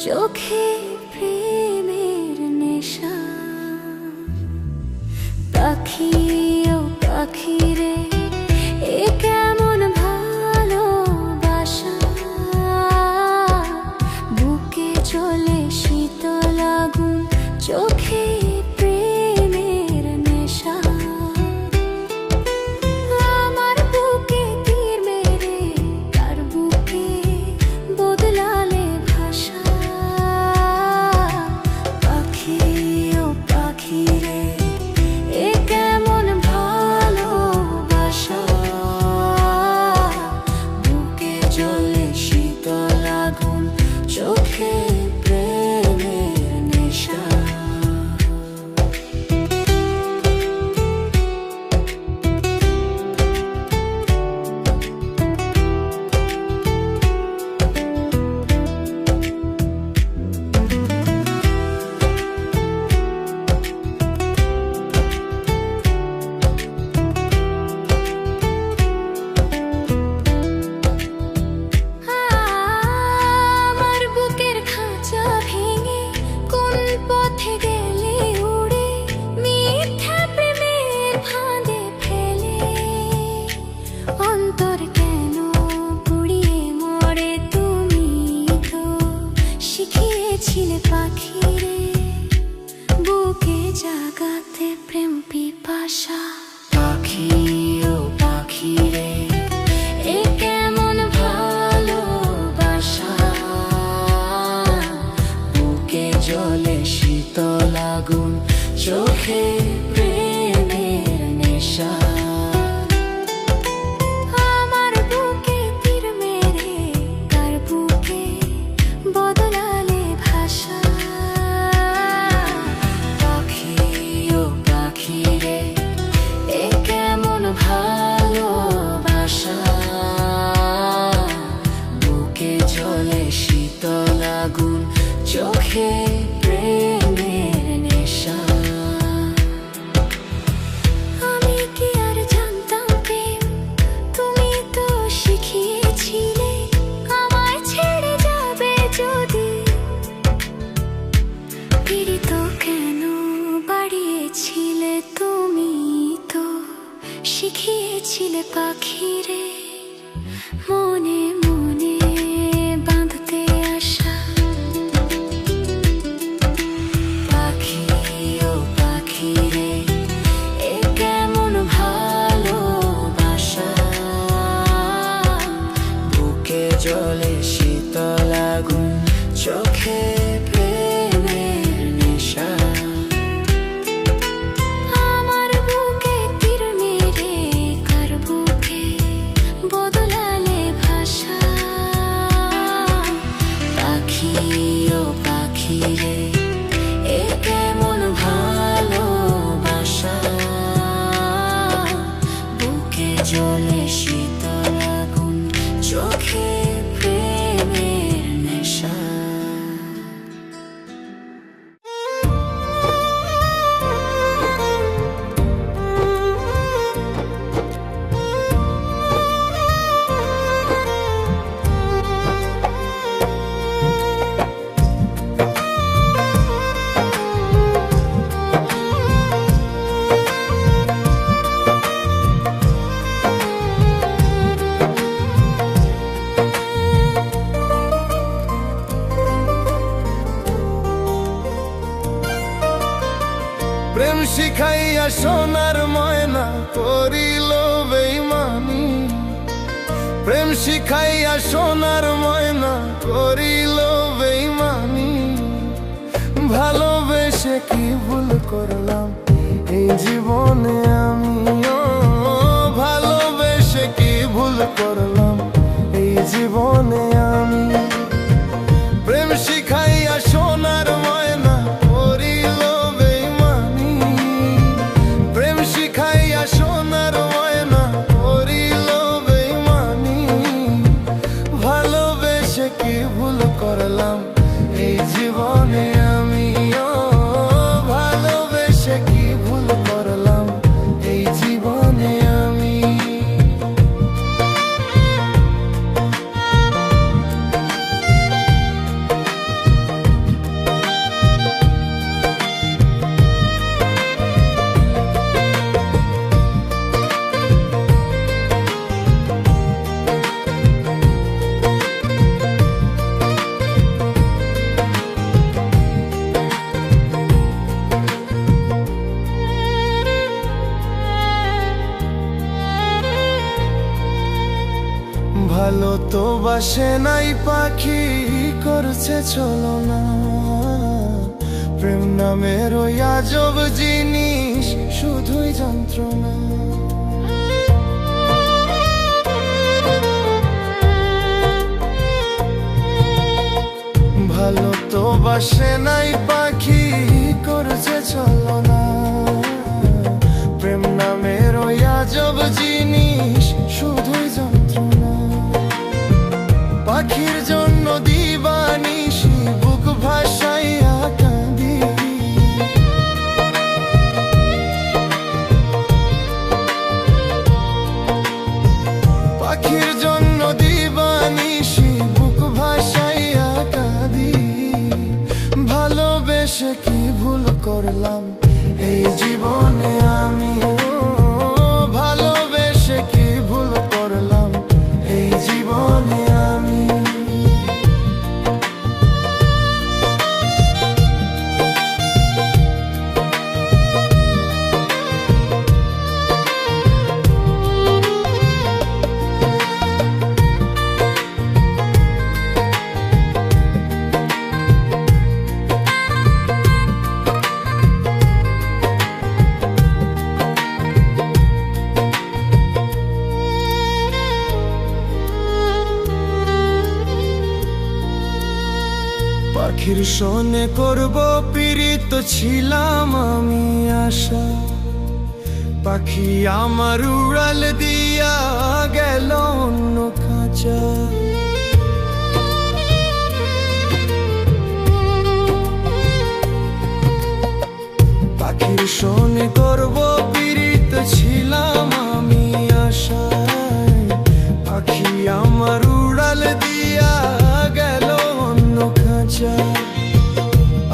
চোখে প্রেমের নেশা। পাখি ও পাখি রে, এ কেমন ভালোবাসা। বুকে চলে শীতল আগুন, চোখে প্রেমের নেশা। আমার বুকে তীর মেরে তার বুকে বদলালে ভাষা। পাখি ও পাখি রে, এ কেমন ভালোবাসা। বুকে জ্বলে শীতল আগুন, চোখে প্রেমের নেশা। আমার বুকের খাঁচা ভেঙে কোন পথে গেলে উড়ে, মিথ্যা প্রেমের ফাঁদে ফেলে। অন্তর কেন পুড়িয়ে মরে, তুমি তো শিখিয়েছিলে পাখি রে বুকে জাগাতে প্রেম পিপাসা। পাখি ও পাখি রে, এ কেমন ভালোবাসা। বুকে জ্বলে শীতল আগুন, চোখে প্রেমের নেশা। আমার বুকে তীর মেরে তার বুকে বদলালে ভাষা। পাখি ও পাখি রে, এ কেমন ভালোবাসা। বুকে জ্বলে শীতল আগুন, চোখে প্রেমের নেশা। আমি কি আর জানতাম প্রেম, তুমি তো শিখিয়েছিলে আমায় ছেড়ে যাবে যদি। পীড়িত কেন বাড়িয়েছিলে, তুমি তো শিখিয়েছিলে পাখি রে মনে মনে বাঁধতে আশা। পাখি ও পাখি রে, এ কেমন ভালোবাসা। বুকে জ্বলে শীতল আগুন, চোখে প্রেমের নেশা। আমার বুকে তীর মেরে কার বুকে বদলালে ভাষা। পাখি ও পাখি রে, এ কেমন ভালোবাসা। বুকে জ্বলে শীতল আগুন, চোখে প্রেমের নেশা। প্রেম শিখাইয়া সোনার ময়না করিল বেইমানি। প্রেম শিখাইয়া সোনার ময়না করিল বেইমানি। ভালোবেসে কি ভুল করলাম এই জীবনে আমিও। ভালোবেসে কি ভুল করলাম এই জীবনে আমি। প্রেম শিখাইয়া সোনার ময়না করিল বেইমানি। প্রেম শিখাইয়া সোনার ময়না করিল বেইমানি। ভালোবেসে কি ভুল করলাম এই জীবনে আমিও। ভালোবেসে কি ভুল করলাম এই জীবনে আমি। ভালো তো বাসে নাই পাখি করছে চলো না, প্রেম নামের ওই আজব জিনিস শুধুই যন্ত্রণা। ভালো তো বাসে নাই পাখি করছে চলো না, প্রেম নামের ওই আজব জিনিস শুধুই যন্ত্রণা। পাখির জন্য দিবানিশি বুক ভাসাইয়া কাঁদি, পাখির জন্য দিবানিশি বুক ভাসাইয়া কাঁদি। ভালোবেসে কি ভুল করলাম এই জীবনে আমি, ভালোবেসে কি ভুল করলাম এই জীবনে আমি। পাখির সনে করব পীড়িত ছিলাম আমি আশা, পাখি আমার উড়াল দিয়া গেল অন্য খাঁচা। পাখির সনে করব পীড়িত ছিলাম আমি আশা, পাখি আমার উড়াল দিয়া গেল অন্য খাঁচা।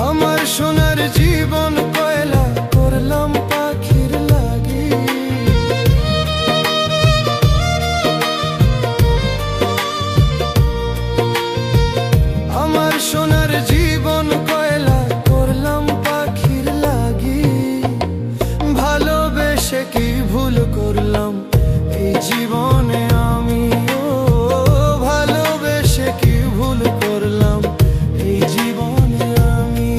আমার সোনার জীবন কয়লা করলাম পাখির লাগি, আমার সোনার জীবন কয়লা করলাম পাখির লাগি। ভালোবেসে কি ভুল করলাম এই জীবনে আমি, ভালোবেসে কি ভুল করলাম এই জীবনে আমি।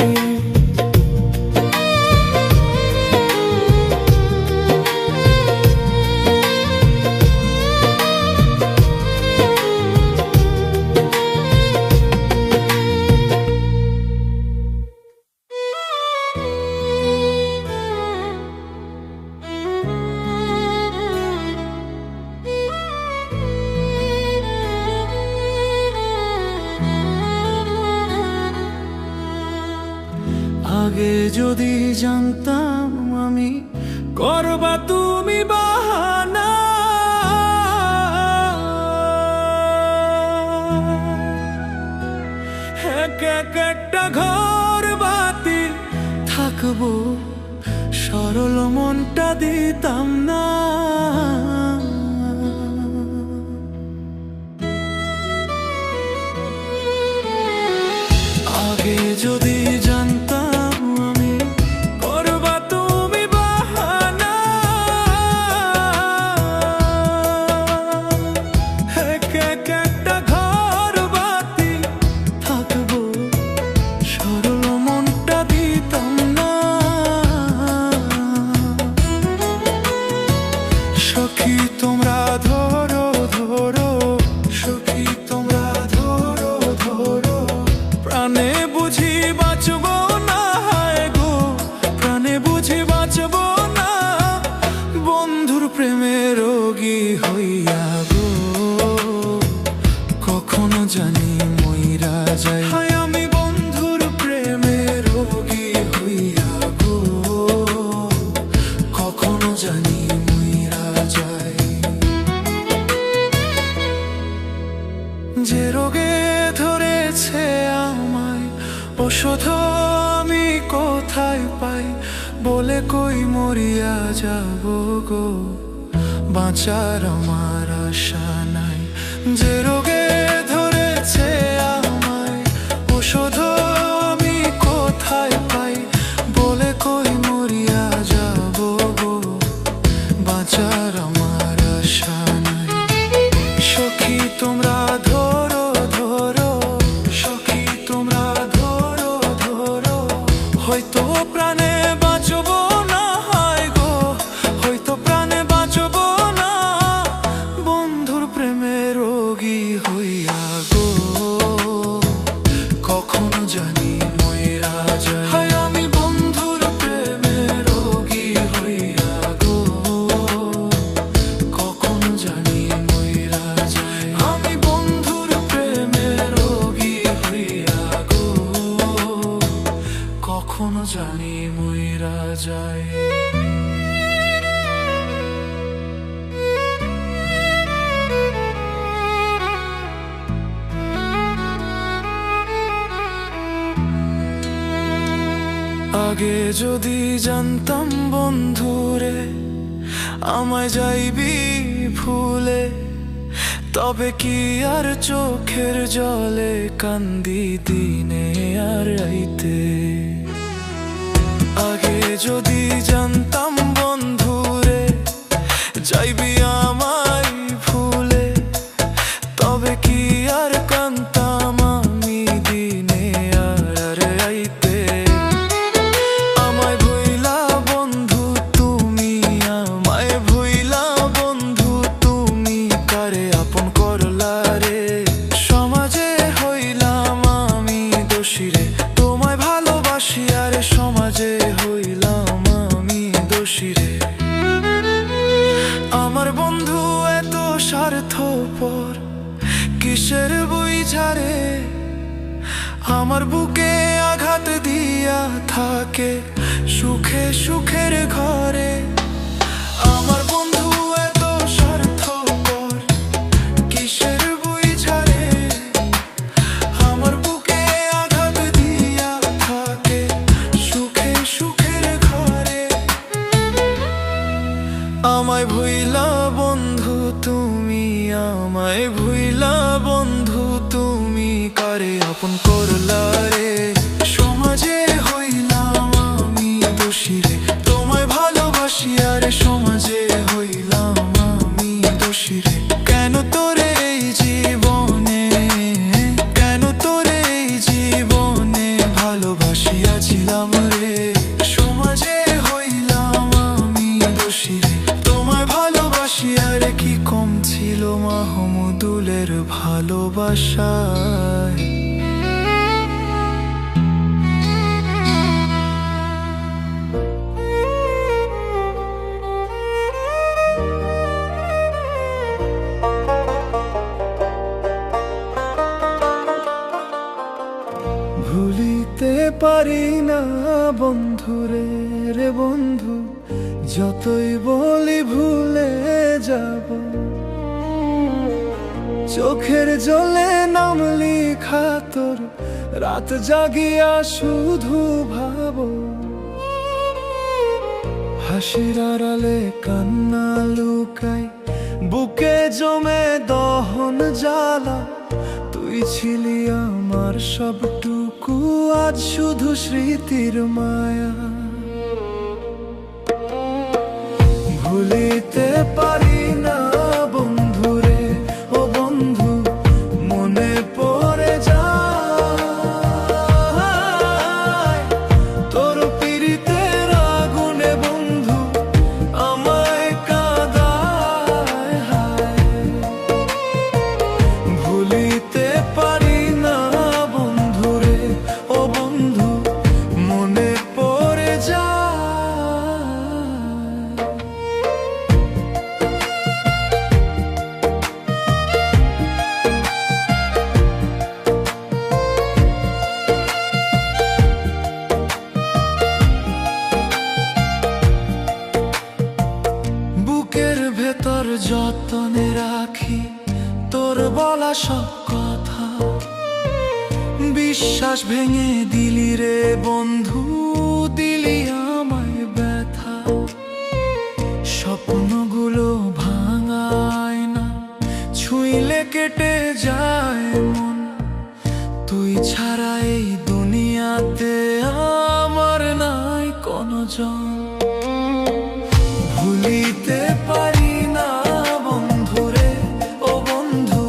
আগে যদি জানতাম আমি করবা তুমি বাহানা, এক এক একটা ঘর বাতি থাকবো, সরল মনটা দিতাম না। আগে যদি জানতাম আমি করবা তুমি বাহানা, এক এক একটা ঘর বাতি থাকবো, সরল মনটা দিতাম না। সখী তোমরা ধরো ধরো, সখী তোমরা ধরো ধরো, প্রাণে বুঝি বাঁচব না, হায় গো প্রাণে বুঝি বাঁচব না, বন্ধুর প্রেমে রোগী হইয়া গো কখনো জানি মইরা যাই। হায় আমি বন্ধুর প্রেমে রোগী হইয়া গো কখনো জানি মইরা যাই। যে রোগে ধরেছে আমায় ওষুধ আমি কোথায় পাই, বলে কই মরিয়া যাব গো বাঁচার আমার আশা নাই। যে রোগে ধরেছে আমায় ওষুধ আমি কোথায় পাই, বলে কই মরিয়া যাব গো বাঁচার আমার আশা নাই। সখী তোমরা ধরো ধরো, সখী তোমরা ধরো ধরো, হয়তো প্রাণে বাঁচবো না, হায় গো হয়তো প্রাণে বাঁচবো না, বন্ধুর প্রেমে রোগী হইয়া গো, কখনো জানি মইরা যায়। হায় আমি বন্ধুর প্রেমে রোগী হইয়া গো, কখনো জানি মইরা যায়। আমি বন্ধুর প্রেমে রোগী হইয়া গো, কখনো জানি মইরা যায়। আগে যদি জানতাম বন্ধুরে আমায় যাইবি ভুলে, তবে কি আর চোখের জলে কান্দি দিনে আর রাইতে। আগে যদি জানতাম বন্ধুরে যাইবি আমায় ভুলে, তবে কি আর কান্তাম আমি দিনে আর রাইতে। আমায় ভুইলা বন্ধু তুমি, আমায় ভুইলা বন্ধু তুমি, কারে আপন করলা রে, সমাজে হইলাম আমি দোষী রে, তোমায় ভালোবাসি আর সমাজে হইলাম আমি দোষী রে। আমার বন্ধু এত স্বার্থপর কিসের বুঝারে, আমার বুকে আঘাত দিয়া থাকে সুখে সুখের ঘরে। আমার বন্ধু এত স্বার্থপর কিসের বুঝারে, আমার বুকে আঘাত দিয়া থাকে সুখে সুখের ঘরে। আমায় ভুইলা বন্ধু তুমি, আমায় ভুইলা বন্ধু তুমি, কারে আপন করলা রে, সমাজে হইলাম আমি দোষী রে, তোমায় ভালোবাসি আর সমাজে হইলাম আমি দোষী রে। কেন তোরে এই জীবনে, কেন তোরে এই জীবনে ভালোবাসিয়াছিলাম রে, সমাজে হইলাম আমি দোষী রে, তোমায় ভালোবাসি আর কি কম ছিল মাহমুদুলের ভালোবাসায়। ভুলিতে পারি না বন্ধুরে রে বন্ধু, যতই বলি ভুলে যাব, চোখের জলে নাম লিখা তোর, রাত জাগিয়া শুধু ভাবো, হাসির আড়ালে কান্না লুকাই, বুকে জমে দহন জ্বালা, তুই ছিলি আমার সবটুকু, আজ শুধু স্মৃতির মায়া। ভুলিতে পারি না বন্ধুরে ও বন্ধু, মনে পড়ে যায় তোর পীড়িতের আগুনে বন্ধু, আমায় কাঁদায় হায়। ভুলিতে পারি না বন্ধুরে ও বন্ধু, মনে পড়ে যায়। বুকের ভেতর যতনে রাখি তোর বলা সব কথা, বিশ্বাস ভেঙে দিলি রে বন্ধু, দিলি আমায় ব্যথা। স্বপ্নগুলো ভাঙায় না, ছুঁইলে কেটে যায় মন, তুই ছাড়া এই দুনিয়াতে আমার নাই কোনো জন। ভুলিতে পারি না বন্ধুরে ও বন্ধু,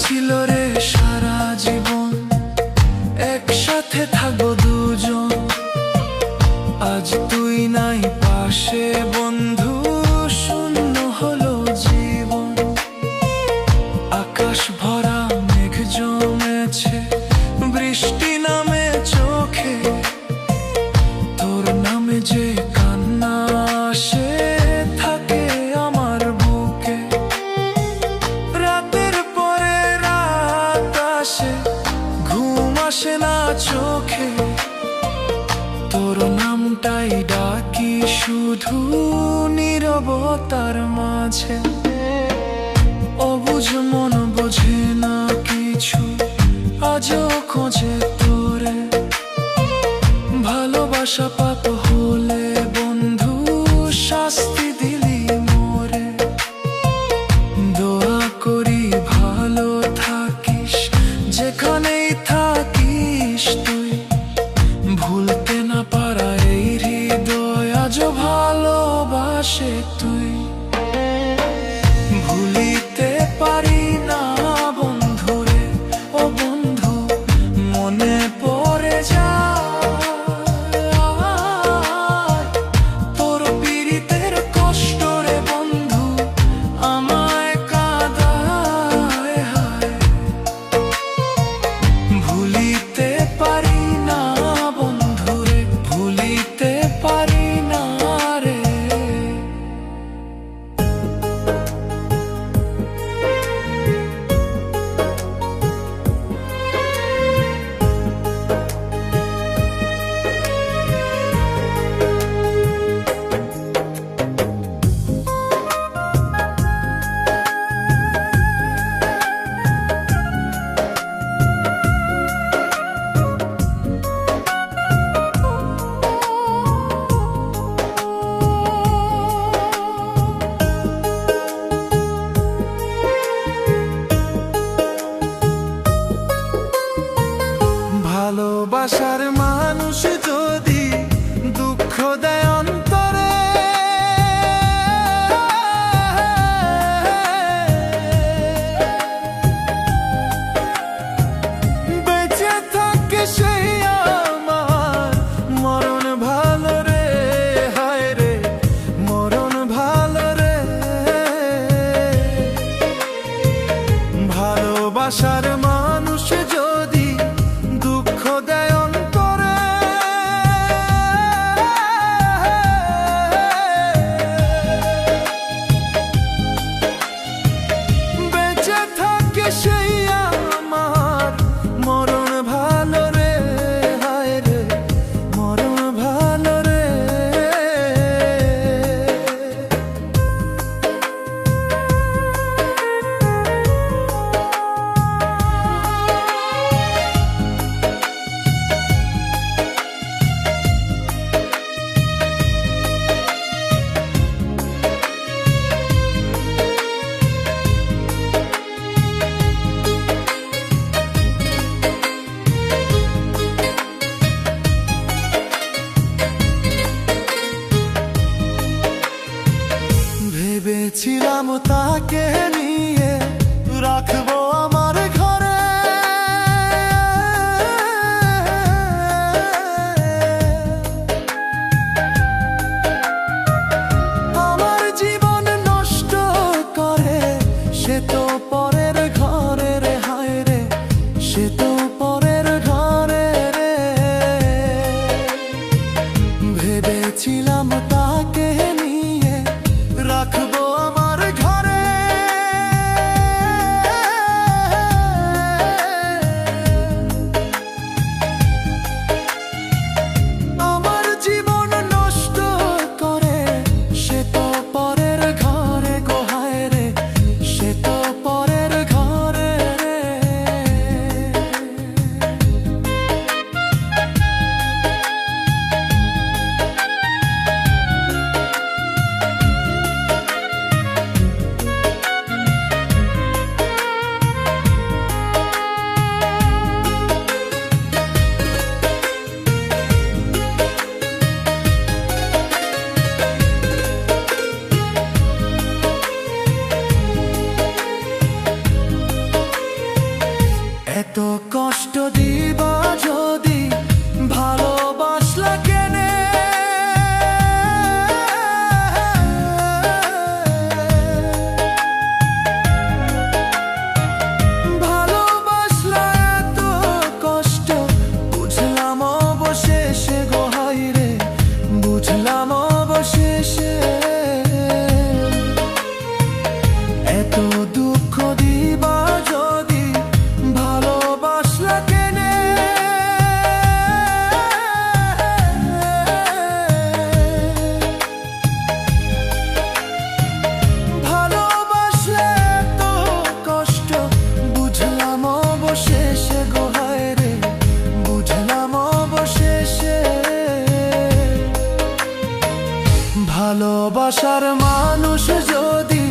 ছিল রে সারা জীবন একসাথে থাকবো দুজন। আজ তুই নাই পাশে বন্ধু, শূন্য হলো জীবন। আকাশ ভরা মেঘ জমেছে, বৃষ্টি নামে চোখে, তোর নামে যে কান্না আসে থাকে আমার বুকে। রাতের পরে রাত আসে, ঘুম আসে না চোখে, তোর নামটাই ডাকি শুধু নীরবতার মাঝে। অবুঝ মন বোঝে না কিছু, আজও খোঁজে তোরে। ভালোবাসা পাপ হলে বন্ধু শাস্তি দিলি মোরে। দোয়া করি ভালো থাকিস যেখানেই থাকিস তুই। ভুলতে না পারা এই হৃদয় আজও ভালোবাসে তুই। ভুলিতে পারি না বন্ধুরে, ও বন্ধু মনে পড়ে যায় তোর পীড়িতের কষ্ট রে বন্ধু, আমায় কাঁদায় হায়। ভুলিতে পারি না বন্ধুরে, ভুলিতে পারি না রে। ভালোবাসার মানুষ যদি দুঃখ দেয় অন্তরে, বেঁচে থাকে সেই আমার মরণ ভালো রে। হায় রে মরণ ভালো রে। ভালোবাসার মানুষ যদি দুঃখ দেয় অন্তরে, বেঁচে থাকে সেই আমার মরণ ভালো রে। হায় রে মরণ ভালো রে। এত কষ্ট দিবা যদি ভালোবাসলা কেনে, ভালোবাসলা এত কষ্ট বুঝলাম অবশেষে গো হায়রে, বুঝলাম অবশেষে। এত দুঃখ দিবা যদি ভালোবাসলা কেনে, ভালোবাসলে এত কষ্ট বুঝলাম অবশেষে গো হায়রে, বুঝলাম অবশেষে। ভালোবাসার মানুষ যদি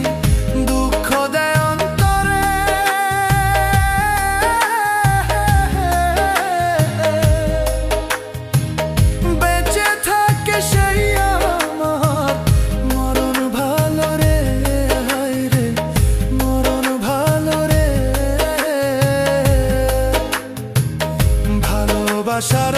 দুঃখ দেয় অন্তরে, বেঁচে থাকে সেই আমার মরণ ভালো রে, হায়রে মরণ ভালো রে। ভালোবাসার